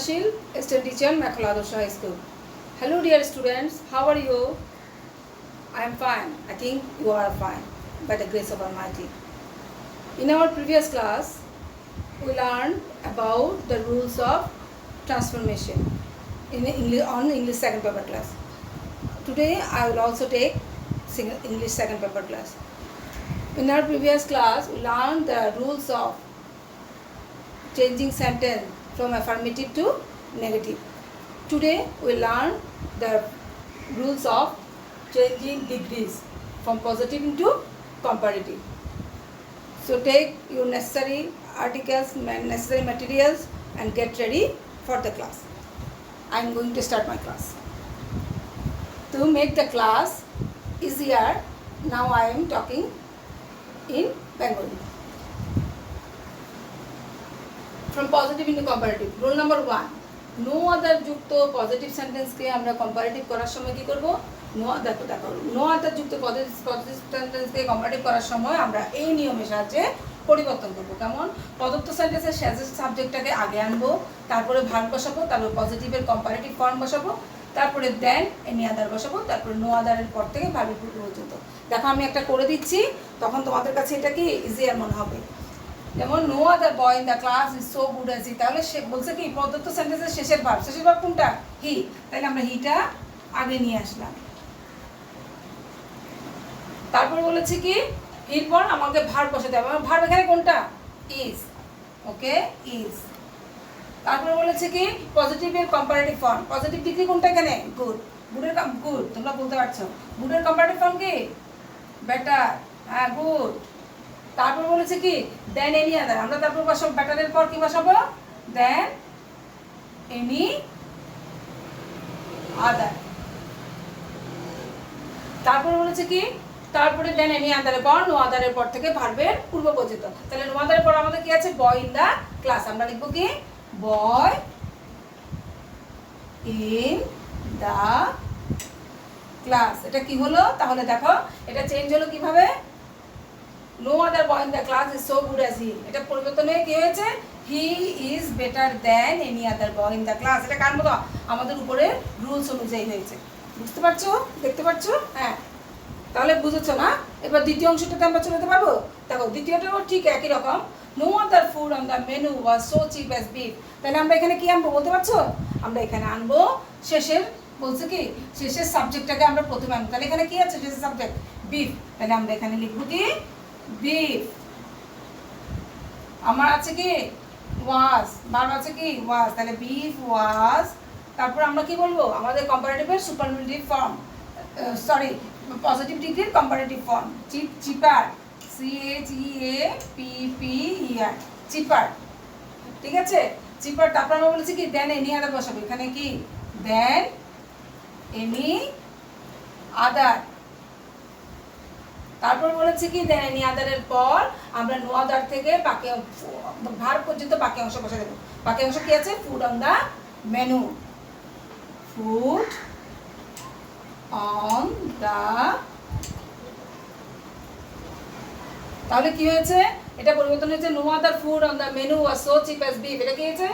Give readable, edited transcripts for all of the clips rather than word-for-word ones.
Shil, student teacher, Mekhala Adarsh High School. Hello dear students, how are you? I am fine. I think you are fine by the grace of Almighty. In our previous class, we learned about the rules of transformation in English second paper class. Today I will also take English second paper class. In our previous class, we learned the rules of changing sentence from affirmative to negative. Today we learn the rules of changing degrees from positive into comparative. So take your necessary articles, necessary materials and get ready for the class. I am going to start my class. To make the class easier, now I am talking in Bengali. From positive into comparative. Rule number 1. No other যুক্ত positive সেন্টেন্সকে আমরা comparative করার সময় কি করব? No আদার যুক্ত positive সেন্টেন্সকে comparative করার সময় আমরা এই নিয়মের সাহায্যে পরিবর্তন করব। কেমন? প্রদত্ত সেন্টেন্সের সাবজেক্টটাকে আগে আনবো, তারপরে ভার্ব বসাবো, তারপর পজিটিভের কম্পারেটিভ ফর্ম বসাবো, তারপরে দেন এনি আদার বসাবো, তারপরে নো আদারের পর থেকে ভার্বের পর্যন্ত। দেখো আমি একটা করে দিচ্ছি, তখন তোমাদের কাছে এটা কি ইজিয়ার মনে হবে। যেমন no other boy in the class is so good as he, তাহলে সে বলছে কি প্রদত্ত সেন্টেন্সের শেষের ভার্ব কোনটা? হি, তাহলে আমরা হিটা আগে নিয়ে আসলাম। তারপর বলেছি কি হির পর আমাকে ভার্ব বসাতে হবে। ভার্ব এখানে কোনটা? ইজ। Okay, is. তারপরে বলেছে কি পজিটিভের কম্পারেটিভ ফর্ম। পজিটিভ ডিগ্রি কোনটা এখানে? গুড। গুডের গুড তোমরা বলতে পারছো। গুডের কম্পারেটিভ ফর্ম কি? বেটার। হ্যাঁ, গুড। তারপর বলেছে কি দেন এনি আদার, আমরা তারপর বসাবো বেটারের পর কি বসাবো? দেন এনি আদার। তারপর বলেছে কি তারপরে দেন এনি আদারের পর নো আদারের পর থেকে ভার্বের পূর্ব পর্যন্ত। তাহলে নো আদারের পর আমাদের কি আছে? Boy in the class. আমরা লিখবো কি বয় ইন দা ক্লাস। এটা কি হলো? তাহলে দেখো এটা চেঞ্জ হলো কিভাবে? No other boy in the class is so good as he, এটা পরিবর্তন হয়ে কি হয়েছে? He is better than any other boy in the class. এটা কার মতো? আমাদের উপরে রুলস অনুযায়ী হয়েছে। বুঝতে পারছো? দেখতে পাচ্ছ? হ্যাঁ, তাহলে বুঝেছো না? এবার দ্বিতীয় অংশটাতে আমরা চলে যেতে পারবো। দেখো দ্বিতীয়টাও ঠিক একই রকম। No other food on the menu was so cheap as beef. তাহলে আমরা এখানে কি আনবো বলতে পারছো? আমরা এখানে আনবো শেষের, বলছে কি শেষের সাবজেক্টটাকে আমরা প্রথমে আনবো। তাহলে এখানে কি আছে? শেষের সাবজেক্ট বিফ। তাহলে আমরা এখানে লিখবো কি বিফ। আমার আছে কি ওয়াজ, ভার্ব আছে কি ওয়াজ, তাহলে বিফ ওয়াজ। তারপর আমরা কি বলবো? আমাদের কম্পারেটিভের সুপারলেটিভ ফর্ম, সরি পজিটিভ ডিগ্রির কম্পারেটিভ ফর্ম চিপার, CHEAPPER, চিপার। ঠিক আছে, চিপার। তারপর আমরা বলেছি কি দেন এনি আদার বসাবো। এখানে কি দেন এনি আদার। তারপর বলেছি কি দেন এনি আদারের পর আমরা নো আদার থেকে বাকি ভার্ব পর্যন্ত বাকি অংশ বসা দেবো। বাকি অংশ কি আছে? Food on the menu, food on the. তাহলে কি হয়েছে? এটা পরিবর্তন হয়েছে। No other food on the menu was so cheap as beef. এটা কি হয়েছে?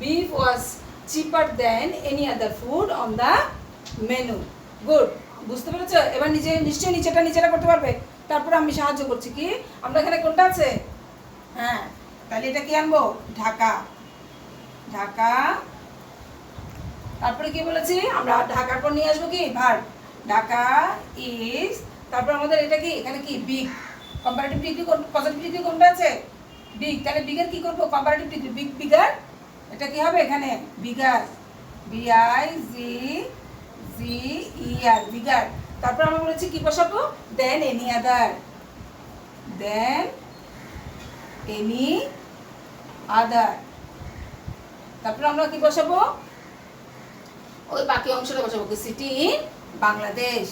Beef was cheaper than any other food on the menu. Good. বুঝতে পেরেছো? এবার নিশ্চয়ই নিচেটা করতে পারবে। তারপরে আমি সাহায্য করছি কি আমরা এখানে কোনটা আছে? হ্যাঁ, তাহলে এটা কি আনবো? ঢাকা, ঢাকা। তারপরে কি বলেছি? আমরা ঢাকার পর নিয়ে আসবো কি ভার্ব। ঢাকা ইজ। তারপর আমাদের এটা কি এখানে কি big. Comparative degree positive degree কোনটা আছে? বিগ। তাহলে বিগের কি করবো? Comparative degree big, bigger. এটা কি হবে এখানে? Bigger, BIGGER, bigger. তারপর আমরা বলেছি কি বসাবো? দেন এনি আদার, দেন এনি আদার। তারপর আমরা কি বসাবো? ওই বাকি অংশটা বসাবো কি city in Bangladesh,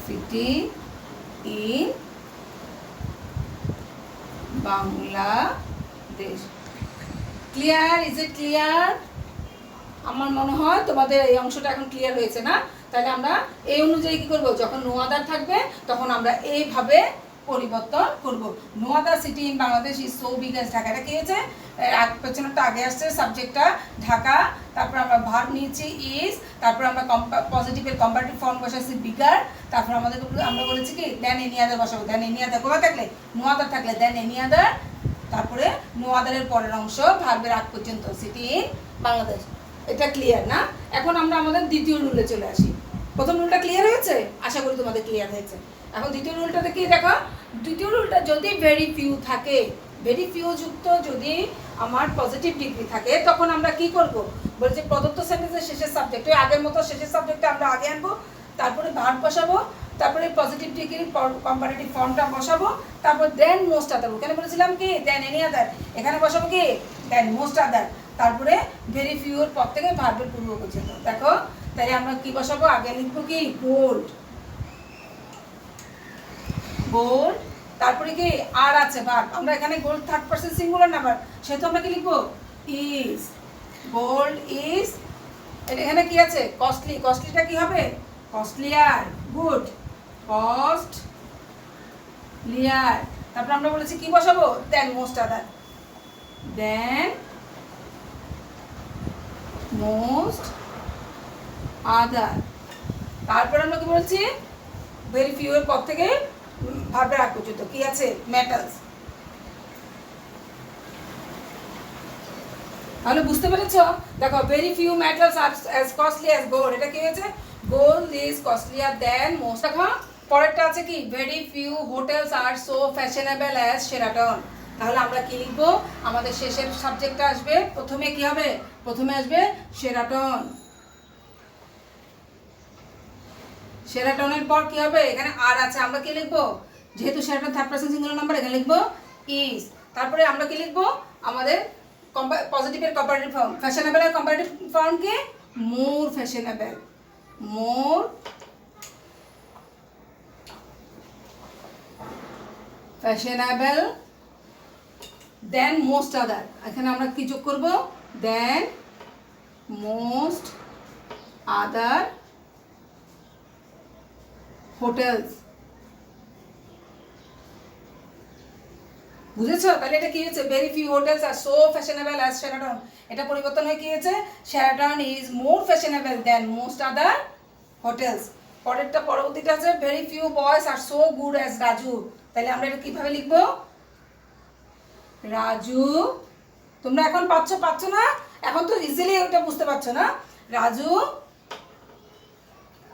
city in Bangladesh. Clear? Is it clear? আমার মনে হয় তোমাদের এই অংশটা এখন ক্লিয়ার হয়েছে না? তাহলে আমরা এই অনুযায়ী কি করব? যখন নো আদার থাকবে তখন আমরা এইভাবে পরিবর্তন করব। No other city in Bangladesh is so big as Dhaka. এটা কি হয়েছে, পেছনেরটা আগে আসছে, সাবজেক্টটা ঢাকা, তারপর আমরা ভার্ব নিয়েছি ইজ, তারপর আমরা পজিটিভের কম্পারেটিভ ফর্ম বসাচ্ছি বিগার, তারপর আমরা বলেছি কি দেন এনি আদার বসাবো। দেন এনি আদার কোথায় থাকলে, নো আদার থাকলে দেন এনি আদার, তারপরে নো আদারের পরের অংশ ভার্বের আগ পর্যন্ত সিটি ইন বাংলাদেশ। এটা ক্লিয়ার না? এখন আমরা আমাদের দ্বিতীয় রুলে চলে আসি। প্রথম রুলটা ক্লিয়ার হয়েছে, আশা করি তোমাদের ক্লিয়ার হয়েছে। এখন দ্বিতীয় রুলটাতে কি দেখো, দ্বিতীয় রুলটা যদি ভেরি ফিউ থাকে, ভেরি ফিউ যুক্ত যদি আমার পজিটিভ ডিগ্রি থাকে, তখন আমরা কি করব, বলছে প্রদত্ত সেন্টেন্সের শেষের সাবজেক্ট, ওই আগের মতো শেষের সাবজেক্টটা আমরা আগে আনবো, তারপরে ভার্ব বসাবো, তারপরে পজিটিভ ডিগ্রির কম্পারেটিভ ফর্মটা বসাবো, তারপর দেন মোস্ট আদার। ওখানে বলেছিলাম কি দেন এনি আদার, এখানে বসাবো কি দেন মোস্ট আদার, তারপরে ভেরি ফিউর পর থেকে ভার্বের পূর্ব পর্যন্ত। দেখো তাই আমরা কি বসাবো, আগে লিখবো কি গোল্ড, গোল্ড, তারপরে কি আর আছে ভার্ব, আমরা এখানে gold third person singular number, সেহেতু আমরা কি লিখবো ইজ, গোল্ড ইজ। এখানে কি আছে কস্টলি, কস্টলিটা কি হবে কস্টলিয়ার, গুড কস্টলিয়ার। তারপর আমরা বলেছি কি বসাবো দেন মোস্ট আদার, দেন মোস্ট আদার। তারপর আমরা কি বলছি ভেরি ফিউ এর পর থেকে ভার্বের আগ পর্যন্ত কি আছে মেটালস। তাহলে বুঝতে পেরেছো? দেখো very few metals are as costly as gold, এটা কি হয়েছে gold is costlier than most. দেখো পরেরটা আছে কি very few hotels are so fashionable as Sheraton. তাহলে আমরা কি লিখবো, আমাদের শেষের সাবজেক্টটা আসবে, প্রথমে কি হবে, প্রথমে আসবে শেরাটন, শেরাটনের পর কি হবে এখানে আর আছে, আমরা কি লিখবো যেহেতু Sheraton third person singular number, এখানে লিখবো ইজ। তারপরে আমরা কি লিখবো আমাদের পজিটিভের কম্পারেটিভ ফর্ম, ফ্যাশনেবলের কম্পারেটিভ ফর্ম কি মোর ফ্যাশনেবল, মোর ফ্যাশনেবল দেন মোস্ট আদার। এখানে আমরা কি যোগ করবো দেন মোস্ট আদার হোটেলস। বুঝেছো? তাহলে এটা কি হচ্ছে very few hotels are so fashionable as Sheraton, এটা পরিবর্তন হয়ে কি হয়েছে Sheraton is more fashionable than most other hotels. পরেরটা পরবর্তীটা আছে very few boys are so good as Raju. তাহলে আমরা এটা কিভাবে লিখবো রাজু, তোমরা এখন পাচ্ছ না, এখন তো ইজিলি ওটা বুঝতে পারছো না। রাজু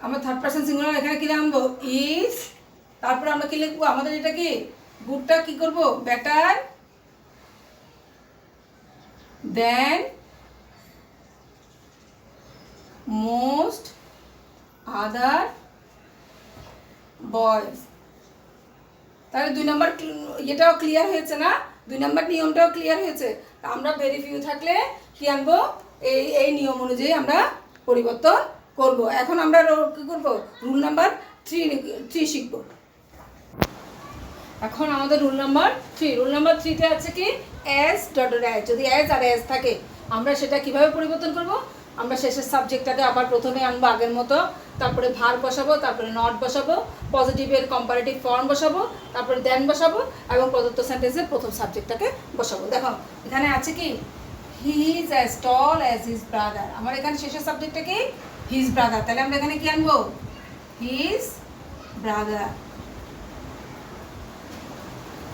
আমরা থার্ড পারসন সিঙ্গুলার, এখানে কি আনবো ইজ, তারপরে আমরা কি লিখবো আমাদের এটা কি গুডটা কি করব বেটার দেন মোস্ট আদার বয়েজ। তাহলে 2 নম্বর এটাও ক্লিয়ার হয়েছে না, 2 নম্বর নিয়মটাও ক্লিয়ার হয়েছে। আমরা ভেরি ফিউ থাকলে কি আনবো এই নিয়ম অনুযায়ী আমরা পরিবর্তন করব। এখন আমরা কি করব রুল নাম্বার 3 শিখব। এখন আমাদের রুল নাম্বার 3তে আছে কি অ্যাজ ডট অ্যাজ, যদি অ্যাজ আর অ্যাজ থাকে আমরা সেটা কিভাবে পরিবর্তন করব, আমরা শেষের সাবজেক্টটাকে আবার প্রথমে আনবো আগের মতো, তারপরে ভার্ব বসাবো, তারপরে নট বসাবো, পজিটিভের কম্পারেটিভ ফর্ম বসাবো, তারপরে দেন বসাবো এবং প্রদত্ত সেন্টেন্সের প্রথম সাবজেক্টটাকে বসাবো। দেখো এখানে আছে কি he is as tall as his brother, আমার এখানে শেষের সাবজেক্টটা কি হিজ ব্রাদার, তাহলে আমরা এখানে কি আনবো হিজ ব্রাদার।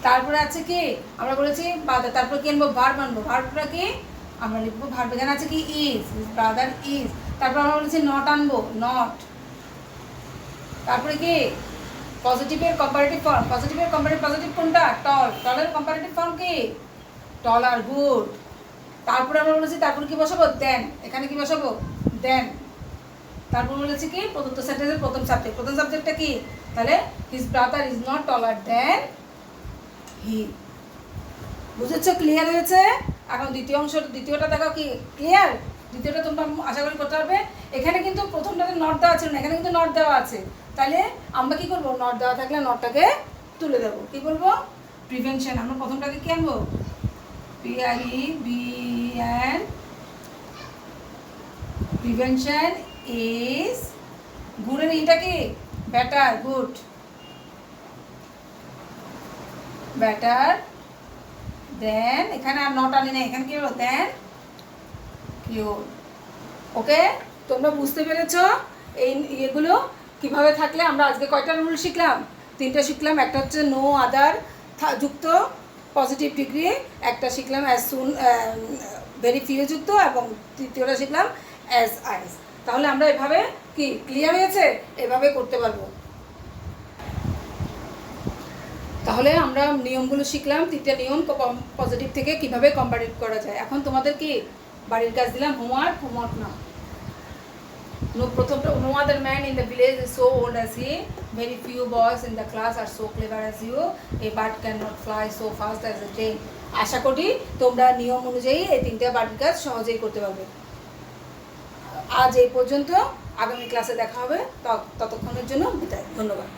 তারপরে আছে কি আমরা বলেছি ব্রাদার, তারপর কি আনবো ভার্ব আনবো, ভার্বটা কি আমরা লিখবো ভার্ব, এখানে আছে কি ইজ, হিজ ব্রাদার ইজ। তারপর আমরা বলেছি নট আনবো নট, তারপরে কি পজিটিভের কম্পারেটিভ ফর্ম, পজিটিভ কোনটা টল, টলের কম্পারেটিভ ফর্ম কি টল আর গুড। তারপরে আমরা বলেছি তারপর কি বসাবো দেন, এখানে কি বসাবো দেন। তারপর বলেছি কি প্রদত্ত সেন্টেন্সের প্রথম সাবজেক্টটা কি, তাহলে his brother is not taller than he. বুঝেছো? ক্লিয়ার হয়েছে? এখন দ্বিতীয়টা দেখো কি ক্লিয়ার, দ্বিতীয়টা তোমরা আশা করি করতে পারবে। এখানে কিন্তু প্রথমটাতে নট দেওয়া ছিল না, এখানে কিন্তু নট দেওয়া আছে, তাহলে আমরা কি করবো নট দেওয়া থাকলে নটটাকে তুলে দেবো, কি বলবো প্রিভেনশন। আমরা প্রথমটাকে কি আনবো PREVEN, প্রিভেনশন ইজ গুডের এটা কি বেটার গুড, বেটার দেন, এখানে আর নট আনি না, এখানে কি হলো দেন কিওর। ওকে, তোমরা বুঝতে পেরেছো এই ইয়েগুলো কিভাবে থাকলে আমরা আজকে কয়টা রুল শিখলাম? 3টে শিখলাম। একটা হচ্ছে নো আদার যুক্ত পজিটিভ ডিগ্রি, একটা শিখলাম অ্যাজ সুন ভেরি ফিউ যুক্ত, এবং তৃতীয়টা শিখলাম অ্যাজ আইস। তাহলে আমরা এভাবে কি ক্লিয়ার হয়েছে? এভাবে করতে পারবো। তাহলে আমরা নিয়মগুলো শিখলাম, 3টে নিয়ম পজিটিভ থেকে কিভাবে কম্পারেটিভ করা যায়। এখন তোমাদের কি বাড়ির কাজ দিলাম, হোমওয়ার্ক না। প্রথমটা, no other man in the village is so old as he, very few boys in the class are so clever as you, a bird cannot fly so fast as a train। আশা করি তোমরা নিয়ম অনুযায়ী এই 3টে বাড়ির কাজ সহজেই করতে পারবে। আজ এই পর্যন্ত, আগামী ক্লাসে দেখা হবে, ততক্ষণের জন্য বিদায়, ধন্যবাদ।